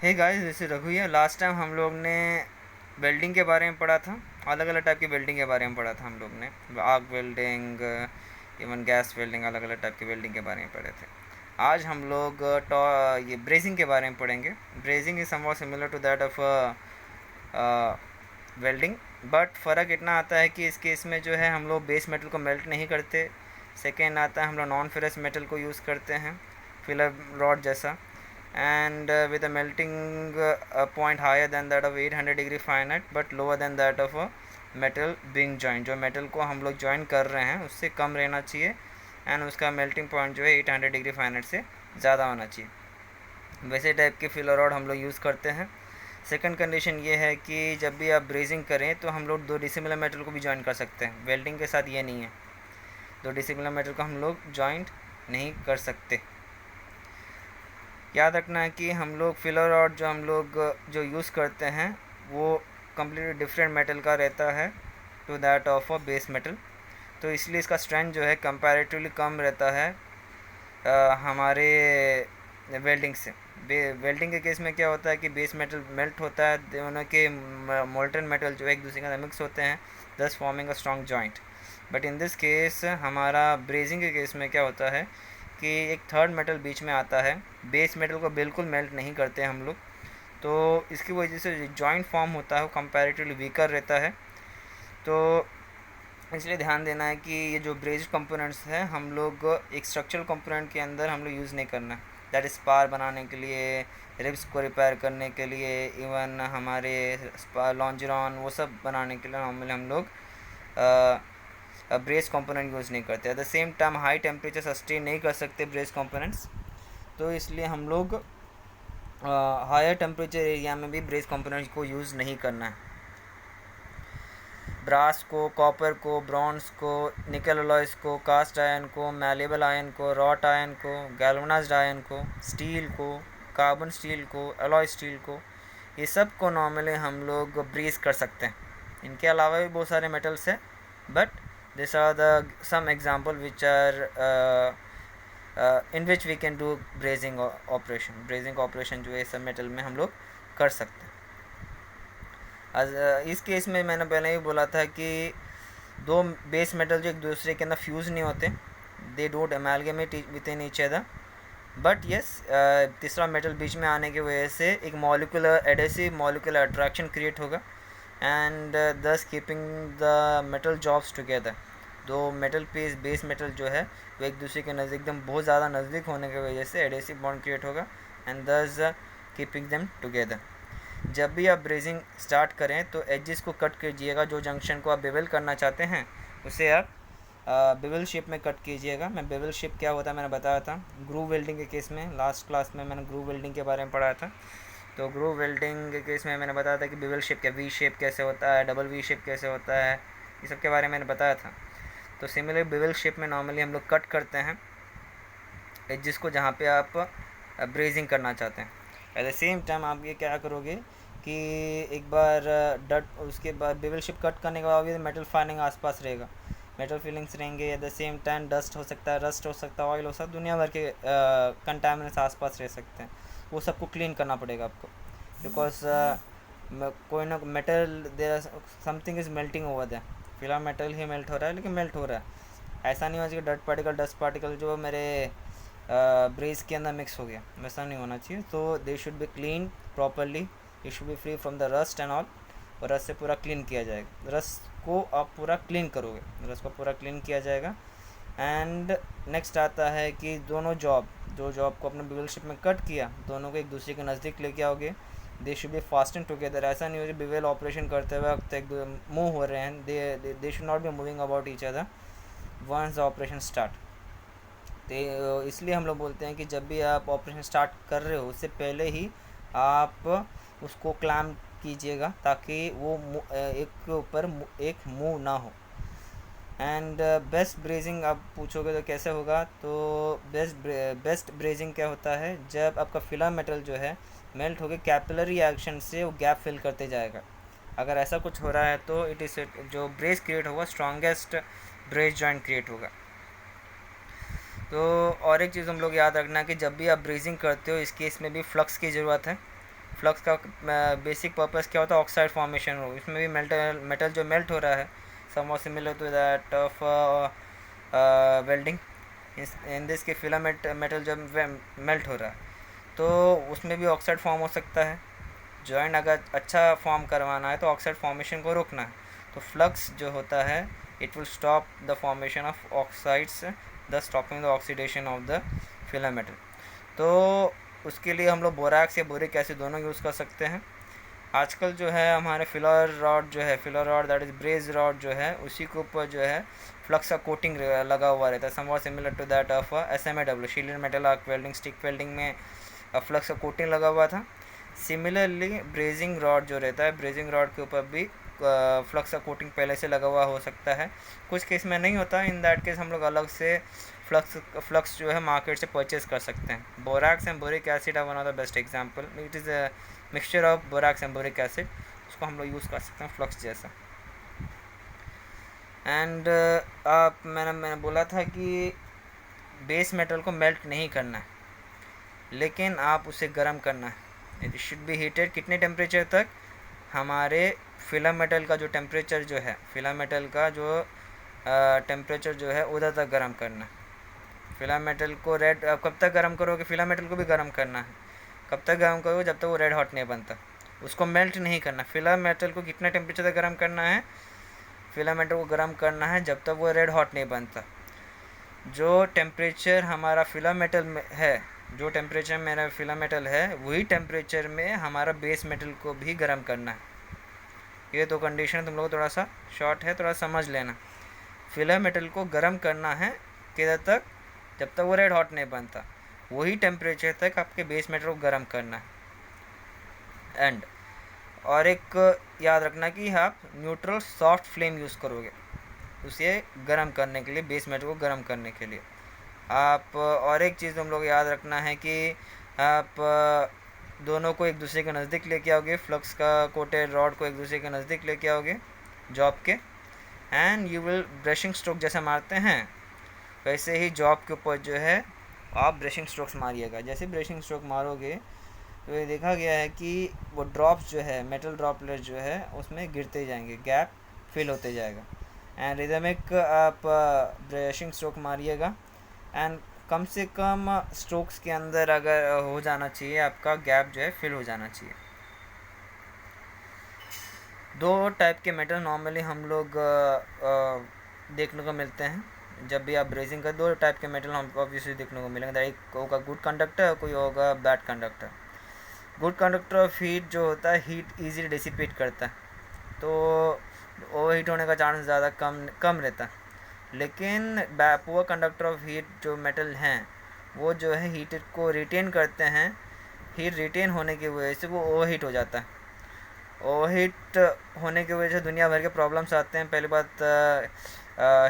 Hey guys, this is Raghu here. Last time हम लोग ने वेल्डिंग के बारे में पढ़ा था। अलग अलग टाइप की वेल्डिंग के बारे में पढ़ा था हम लोग ने। Arc welding, even gas welding, अलग अलग टाइप की वेल्डिंग के बारे में पढ़े थे। आज हम लोग ये ब्रेजिंग के बारे में पढ़ेंगे। Brazing is somewhat similar to that of welding, but फ़र्क इतना आता है कि इस केस में जो है हम लोग बेस मेटल को मेल्ट नहीं करते। सेकेंड आता है हम लोग नॉन फेरस मेटल को यूज़ करते हैं, फिलर रॉड जैसा, and with a melting point higher than that of 800 degree Fahrenheit but lower than that of a metal being joint। जो मेटल को हम लोग ज्वाइन कर रहे हैं उससे कम रहना चाहिए, एंड उसका मेल्टिंग पॉइंट जो है 800 डिग्री फ़ारेनहाइट से ज़्यादा होना चाहिए। वैसे टाइप के फिलर रॉड हम लोग यूज़ करते हैं। सेकंड कंडीशन ये है कि जब भी आप ब्रेजिंग करें तो हम लोग दो डिसिमिलर मेटल को भी ज्वाइन कर सकते हैं। वेल्डिंग के साथ ये नहीं है, दो डिसिमिलर मेटल को हम लोग ज्वाइंट नहीं कर सकते। याद रखना है कि हम लोग फिलर रॉड जो यूज़ करते हैं वो कम्प्लीटली डिफरेंट मेटल का रहता है to that of a base metal, तो इसलिए इसका स्ट्रेंथ जो है कंपैरेटिवली कम रहता है हमारे वेल्डिंग से। वेल्डिंग के केस में क्या होता है कि बेस मेटल मेल्ट होता है, दोनों के मोल्टन मेटल जो एक दूसरे के अंदर मिक्स होते हैं, दस forming a strong joint. But in this case हमारा ब्रेजिंग के केस में क्या होता है कि एक थर्ड मेटल बीच में आता है। बेस मेटल को बिल्कुल मेल्ट नहीं करते हम लोग, तो इसकी वजह से जो जॉइंट फॉर्म होता है वो कंपैरेटिवली वीकर रहता है। तो इसलिए ध्यान देना है कि ये जो ब्रेज कंपोनेंट्स हैं हम लोग एक स्ट्रक्चरल कंपोनेंट के अंदर हम लोग यूज़ नहीं करना। दैट इज़ स्पार बनाने के लिए, रिब्स को रिपेयर करने के लिए, इवन हमारे लॉन्जरॉन वो सब बनाने के लिए नॉर्मली हम लोग ब्रेस कंपोनेंट यूज़ नहीं करते। At the same time high temperature sustain नहीं कर सकते ब्रेस कंपोनेंट्स, तो इसलिए हम लोग हायर टेम्परेचर एरिया में भी ब्रेस कंपोनेंट्स को यूज़ नहीं करना है। ब्रास को, कॉपर को, ब्रॉन्ज को, निकल अलॉयस को, कास्ट आयरन को, मैलेबल आयरन को, रॉट आयरन को, गैल्वनाइज्ड आयरन को, स्टील को, कार्बन स्टील को, अलॉय स्टील को, ये सब को नॉर्मली हम लोग ब्रीज कर सकते हैं। इनके अलावा भी बहुत सारे मेटल्स हैं, but this are the some example which are in which we can do brazing operation. Brazing operation जो है सब मेटल में हम लोग कर सकते हैं। इस केस में मैंने पहले ही बोला था कि दो बेस मेटल जो एक दूसरे के अंदर फ्यूज़ नहीं होते, they don't amalgamate with in each other, but yes तीसरा मेटल बीच में आने की वजह से एक molecular adhesive molecular attraction create होगा, and this keeping the metal jobs together. दो मेटल पीस बेस मेटल जो है वो एक दूसरे के नज़दीक एकदम बहुत ज़्यादा नज़दीक होने की वजह से एडेसिव बॉन्ड क्रिएट होगा, and this keeping them together. जब भी आप ब्रेजिंग स्टार्ट करें तो एजेस को कट कीजिएगा। जो जंक्शन को आप बेवल करना चाहते हैं उसे आप बेवल शेप में कट कीजिएगा। मैं बेवल शेप क्या होता है मैंने बताया था ग्रूव वेल्डिंग के केस में। लास्ट क्लास में मैंने ग्रूव वेल्डिंग के बारे में पढ़ाया था। तो ग्रूव वेल्डिंग के केस में मैंने बताया था कि बेवल शेप क्या, वी शेप कैसे होता है, डबल वी शेप कैसे होता है, ये सब के बारे में मैंने बताया था। तो सिमिलर बेवल शेप में नॉर्मली हम लोग कट करते हैं एजेस को जहाँ पे आप ब्रेजिंग करना चाहते हैं। एट द सेम टाइम आप ये क्या करोगे कि एक बार डट उसके बाद बेवल शेप कट करने के बाद भी मेटल फाइनिंग आसपास रहेगा, मेटल फीलिंग्स रहेंगे। At the same time dust हो सकता है, रस्ट हो सकता है, ऑयल हो सकता है, दुनिया भर के कंटामिनेंट्स आसपास रह सकते हैं। वो सबको क्लीन करना पड़ेगा आपको, बिकॉज कोई ना metal there something is melting over there. फिलहाल मेटल ही मेल्ट हो रहा है, लेकिन मेल्ट हो रहा है। ऐसा नहीं होना चाहिए डस्ट पार्टिकल जो मेरे ब्रेज के अंदर मिक्स हो गया, वैसा नहीं होना चाहिए। तो they should be clean properly, it should be free from the rust and all, और रस्ट से पूरा क्लीन किया जाएगा। रस्ट को आप पूरा क्लीन करोगे, रस्ट को पूरा क्लीन किया जाएगा। एंड नेक्स्ट आता है कि दोनों जॉब को अपने बेवल शेप में कट किया, दोनों को एक दूसरे के नज़दीक लेके आओगे। They should be fasting together. ऐसा नहीं हो कि बेवल ऑपरेशन करते वक्त एक मूव हो रहे हैं, they should not be moving about each other once the operation start. तो इसलिए हम लोग बोलते हैं कि जब भी आप ऑपरेशन स्टार्ट कर रहे हो उससे पहले ही आप उसको क्लैम्प कीजिएगा, ताकि वो एक के ऊपर एक मूव ना हो। एंड बेस्ट ब्रेजिंग आप पूछोगे तो कैसे होगा, तो बेस्ट ब्रेजिंग क्या होता है, जब आपका फिलर मेटल जो है मेल्ट होकर कैपिलरी एक्शन से वो गैप फिल करते जाएगा। अगर ऐसा कुछ हो रहा है तो इट इज़ जो ब्रेज क्रिएट होगा स्ट्रॉन्गेस्ट ब्रेज जॉइंट क्रिएट होगा। तो और एक चीज़ हम लोग याद रखना कि जब भी आप ब्रेजिंग करते हो इस केस में भी फ्लक्स की ज़रूरत है। फ्लक्स का बेसिक पर्पस क्या होता है, ऑक्साइड फॉर्मेशन हो, इसमें भी मेटल जो मेल्ट हो रहा है, somewhat similar to that of welding. In this के फिलामेंट मेटल जब मेल्ट हो रहा है तो उसमें भी ऑक्साइड फॉर्म हो सकता है। जॉइंट अगर अच्छा फॉर्म करवाना है तो ऑक्साइड फॉर्मेशन को रोकना है, तो फ्लक्स जो होता है it will stop the formation of oxides, the stopping the oxidation of the filamental. तो उसके लिए हम लोग बोराक्स या बोरिक एसिड दोनों यूज़ कर सकते हैं। आजकल जो है हमारे फिलर रॉड जो है, filler rod that is braze rod जो है, उसी के ऊपर जो है फ्लक्स का कोटिंग लगा हुआ रहता है, somewhat similar to that of SMAW, shielded metal arc welding, stick welding में फ्लक्स का कोटिंग लगा हुआ था। सिमिलरली ब्रेजिंग रॉड जो रहता है, ब्रेजिंग रॉड के ऊपर भी फ्लक्स का कोटिंग पहले से लगा हुआ हो सकता है। कुछ केस में नहीं होता, इन दैट केस हम लोग अलग से फ्लक्स जो है मार्केट से परचेज कर सकते हैं। Borax and boric acid are one of the best example, it is a mixture of borax and boric acid, उसको हम लोग यूज़ कर सकते हैं फ्लक्स जैसा। एंड मैंने बोला था कि बेस मेटल को मेल्ट नहीं करना है, लेकिन आप उसे गर्म करना है। इट शुड बी हीटेड, कितने टेम्परेचर तक, हमारे फिलम मेटल का जो टेम्परेचर जो है, फिलम मेटल का जो टेम्परेचर जो है उधर तक गर्म करना है। फिलम मेटल को रेड, आप कब तक गर्म करोगे, फिलम मेटल को भी गर्म करना है। कब तक गर्म करोगे, जब तक वो रेड हॉट नहीं बनता, उसको मेल्ट नहीं करना। फिलम मेटल को कितना टेम्परेचर तक गर्म करना है, फिलम मेटल को गर्म करना है जब तक वो रेड हॉट नहीं बनता। जो टेम्परेचर हमारा फिलम मेटल में है, जो टेम्परेचर मेरा फिलम मेटल है, वही टेम्परेचर में हमारा बेस मेटल को भी गर्म करना है। ये तो कंडीशन तुम लोग थोड़ा सा शॉर्ट है, थोड़ा समझ लेना। फिलम मेटल को गर्म करना है किधर तक, जब तक वो रेड हॉट नहीं बनता, वही टेम्परेचर तक आपके बेस मेटल को गर्म करना है। एंड और एक याद रखना कि आप न्यूट्रल सॉफ्ट फ्लेम यूज़ करोगे उसे गर्म करने के लिए, बेस मेटल को गर्म करने के लिए। आप और एक चीज़ तुम लोग याद रखना है कि आप दोनों को एक दूसरे के नज़दीक लेके आओगे, फ्लक्स का कोटेड रॉड को एक दूसरे के नज़दीक लेके आओगे जॉब के, and you will brushing stroke जैसा मारते हैं वैसे ही जॉब के ऊपर जो है आप ब्रशिंग स्ट्रोक्स मारिएगा। जैसे ब्रशिंग स्ट्रोक मारोगे तो ये देखा गया है कि वो ड्रॉप्स जो है, मेटल ड्रॉपलेट जो है उसमें गिरते जाएंगे, गैप फिल होते जाएगा। एंड रिदमिक आप ब्रशिंग स्ट्रोक मारिएगा, एंड कम से कम स्ट्रोक्स के अंदर अगर हो जाना चाहिए आपका गैप जो है फिल हो जाना चाहिए। दो टाइप के मेटल नॉर्मली हम लोग देखने को मिलते हैं जब भी आप ब्रेजिंग कर। दो टाइप के मेटल हमको ऑब्वियसली देखने को मिलेंगे, एक होगा गुड कंडक्टर, कोई होगा bad conductor. Good conductor of heat जो होता है, हीट इजीली डिसिपेट करता है, तो ओवर हीट होने का चांस ज़्यादा कम रहता है। लेकिन पुअर कंडक्टर ऑफ हीट जो मेटल हैं वो जो है हीट को रिटेन करते हैं, हीट रिटेन होने की वजह से वो ओवर हीट हो जाता है। ओवर हीट होने की वजह से दुनिया भर के प्रॉब्लम्स आते हैं। पहली बात,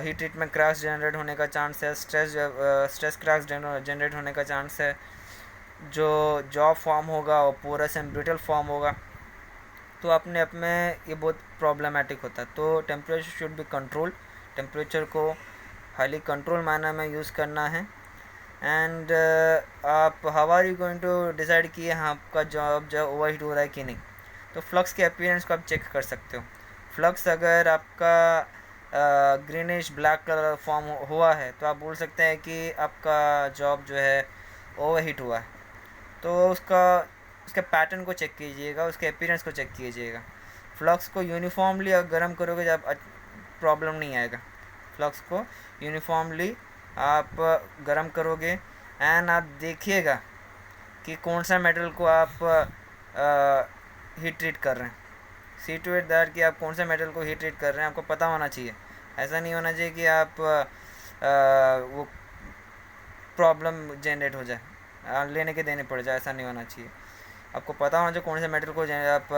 हीट हीट में क्रैक्स जनरेट होने का चांस है, स्ट्रेस क्रैक्स जनरेट होने का चांस है, जो जॉब फॉर्म होगा और पोरस एंड ब्रिटल फॉर्म होगा, तो अपने आप में ये बहुत प्रॉब्लमेटिक होता है। तो temperature should be control, temperature को हाईली कंट्रोल मैनर में यूज़ करना है। एंड आप how are you going to decide कि आपका जॉब जो ओवर हीट हो रहा है कि नहीं, तो फ्लक्स के अपीयरेंस को आप चेक कर सकते हो। फ्लक्स अगर आपका ग्रीनिश ब्लैक कलर फॉर्म हुआ है तो आप बोल सकते हैं कि आपका जॉब जो है ओवर हीट हुआ है। तो उसके पैटर्न को चेक कीजिएगा, उसके अपीयरेंस को चेक कीजिएगा। फ्लक्स को यूनिफॉर्मली अगर गर्म करोगे जब प्रॉब्लम नहीं आएगा। फ्लक्स को यूनिफॉर्मली आप गर्म करोगे, एंड आप देखिएगा कि कौन सा मेटल को आप हीट ट्रीट कर रहे हैं। सी टू इट दैट कि आप कौन से मेटल को हीट ट्रीट कर रहे हैं आपको पता होना चाहिए। ऐसा नहीं होना चाहिए कि आप वो प्रॉब्लम जनरेट हो जाए, लेने के देने पड़ जाए, ऐसा नहीं होना चाहिए। आपको पता होना चाहिए कौन से मेटल को आप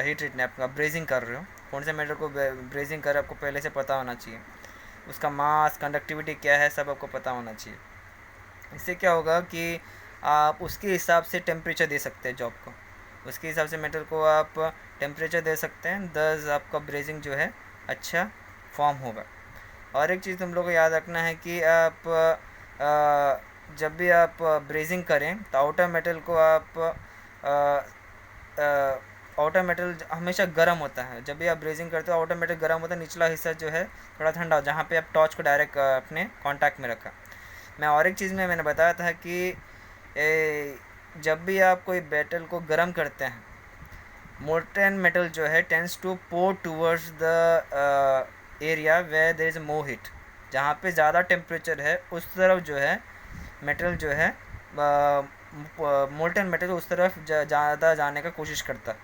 हीट ट्रीट नहीं, आप ब्रेजिंग कर रहे हो, कौन से मेटल को ब्रेजिंग कर रहे हो आपको पहले से पता होना चाहिए। उसका मास, कंडक्टिविटी क्या है, सब आपको पता होना चाहिए। इससे क्या होगा कि आप उसके हिसाब से टेम्परेचर दे सकते हैं जॉब को, उसके हिसाब से मेटल को आप टेम्परेचर दे सकते हैं, दस आपका ब्रेजिंग जो है अच्छा फॉर्म होगा। और एक चीज़ तुम लोग को याद रखना है कि आप जब भी आप ब्रेजिंग करें तो आउटर मेटल को आप आउटर मेटल हमेशा गर्म होता है। जब भी आप ब्रेजिंग करते हो आउटर मेटल गर्म होता है, निचला हिस्सा जो है थोड़ा ठंडा हो, जहाँ पे आप टॉर्च को डायरेक्ट अपने कांटेक्ट में रखा। मैं और एक चीज़ में मैंने बताया था कि जब भी आप कोई मेटल को गर्म करते हैं, मोल्टेन मेटल जो है tends to pour towards the area where there is more heat. जहाँ पे ज़्यादा टेम्परेचर है उस तरफ जो है मेटल जो है मोल्टेन मेटल उस तरफ ज़्यादा जाने का कोशिश करता है।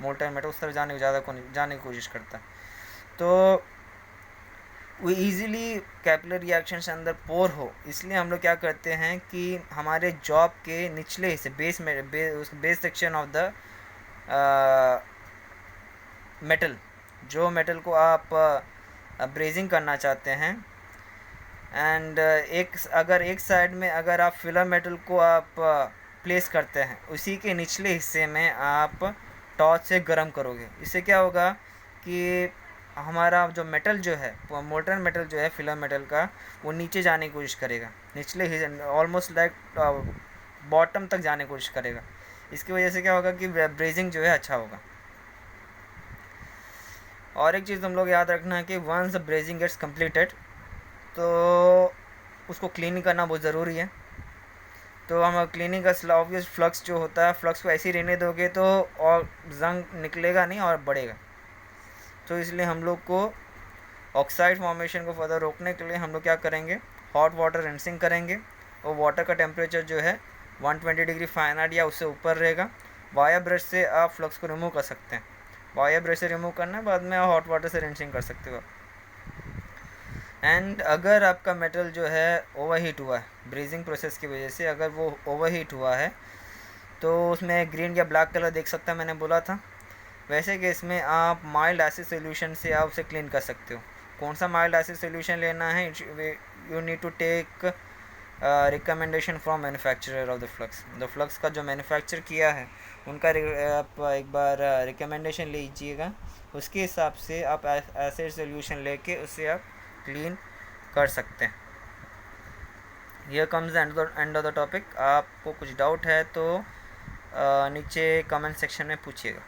मोल्टेन मेटल उस तरफ जाने की कोशिश करता है। तो वो ईज़िली कैपिलरी रिएक्शन से अंदर पोर हो, इसलिए हम लोग क्या करते हैं कि हमारे जॉब के निचले हिस्से base section of the metal, जो मेटल को आप ब्रेजिंग करना चाहते हैं, एंड अगर एक साइड में अगर आप फिलर मेटल को आप प्लेस करते हैं, उसी के निचले हिस्से में आप टॉर्च से गर्म करोगे। इससे क्या होगा कि हमारा जो मेटल जो है मोल्टन मेटल जो है फिलर मेटल का, वो नीचे जाने की कोशिश करेगा, निचले ऑलमोस्ट लाइक बॉटम तक जाने की कोशिश करेगा। इसकी वजह से क्या होगा कि ब्रेजिंग जो है अच्छा होगा। और एक चीज़ तुम लोग याद रखना है कि once the brazing gets completed, तो उसको क्लीन करना बहुत ज़रूरी है। तो हम क्लीनिंग का ऑब्वियस फ्लक्स जो होता है, फ्लक्स को ऐसे ही रहने दोगे तो और जंग निकलेगा नहीं और बढ़ेगा। तो इसलिए हम लोग को ऑक्साइड फॉर्मेशन को फर्दर रोकने के लिए हम लोग क्या करेंगे, हॉट वाटर रिंसिंग करेंगे। और वाटर का टेम्परेचर जो है 120 डिग्री फ़ारेनहाइट या उससे ऊपर रहेगा। वायर ब्रश से आप फ्लक्स को रिमूव कर सकते हैं। वायर ब्रश से रिमूव करना है, बाद में हॉट वाटर से रिंसिंग कर सकते हो। एंड अगर आपका मेटल जो है ओवरहीट हुआ है ब्रीजिंग प्रोसेस की वजह से, अगर वो ओवरहीट हुआ है तो उसमें ग्रीन या ब्लैक कलर देख सकता है, मैंने बोला था। वैसे केस में आप माइल्ड एसिड सोल्यूशन से आप उसे क्लीन कर सकते हो। कौन सा माइल्ड एसिड सोल्यूशन लेना है, you need to take recommendation from manufacturer of the flux. The flux का जो मैन्युफैक्चर किया है उनका आप एक बार रिकमेंडेशन लीजिएगा, उसके हिसाब से आप एसिड सोल्यूशन लेके उसे आप क्लीन कर सकते हैं। Here comes the end of the topic. आपको कुछ डाउट है तो नीचे कमेंट सेक्शन में पूछिएगा।